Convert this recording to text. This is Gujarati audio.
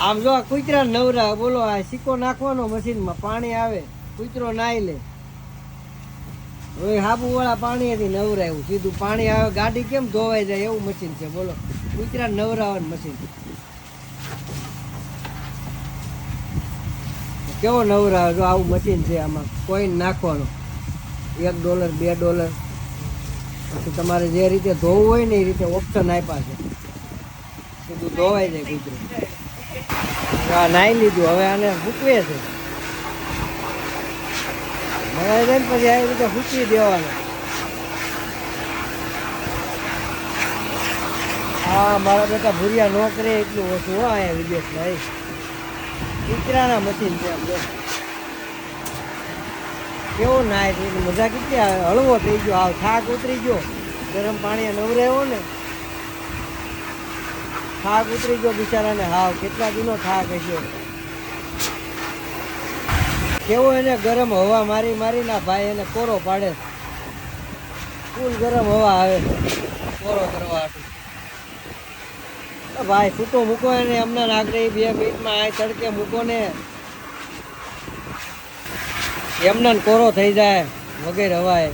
આમ જો આ કૂતરા નવરા બોલો, આ સિક્કો નાખવાનો મશીનમાં પાણી આવે, કૂતરો નાઈ લે. હવે હાબુ વાળા પાણીથી નવરાયું સીધું પાણી આવે, ગાડી કેમ ધોવાઈ જાય એવું મશીન છે બોલો. કૂતરા નવરાવાનું મશીન કેવો નવરાવે જો આવું મશીન છે. આમાં કોઈન નાખવાનો $1 $2, પછી તમારે જે રીતે ધોવું હોય ને એ રીતે ઓપ્શન આપ્યા છે, સીધું ધોવાઈ જાય કૂતરું. આ નાઈ લીધું, હવે આને સૂકવે છે, નવાઈ જાય ને પછી આવી રીતે સૂકવી દેવાનું. હા મારા બેટા ભૂરિયા નો કરે એટલું ઓછું હો અહીંયા વિદેશમાં. કૂતરાના મશીન છે આમ જો કેવો નાય છે, મજા કેટલી આવે. હળવો થઈ ગયો, આવ થાક ઉતરી ગયો, ગરમ પાણી નવરાવ્યો ને થાક ઉતરી ગયો બિચારાને. હાવ કેટલા દિનો થાક હશે. કેવો એને ગરમ હવા મારી મારી ના ભાઈ એને કોરો પાડે, ફૂલ ગરમ હવા આવે કોરો કરવા ભાઈ. છૂટો મૂકો એને હમણાં નાગરે 2 મિનિટમાં આ તડકે મૂકો ને એમને કોરો થઈ જાય વગેરે હવાએ.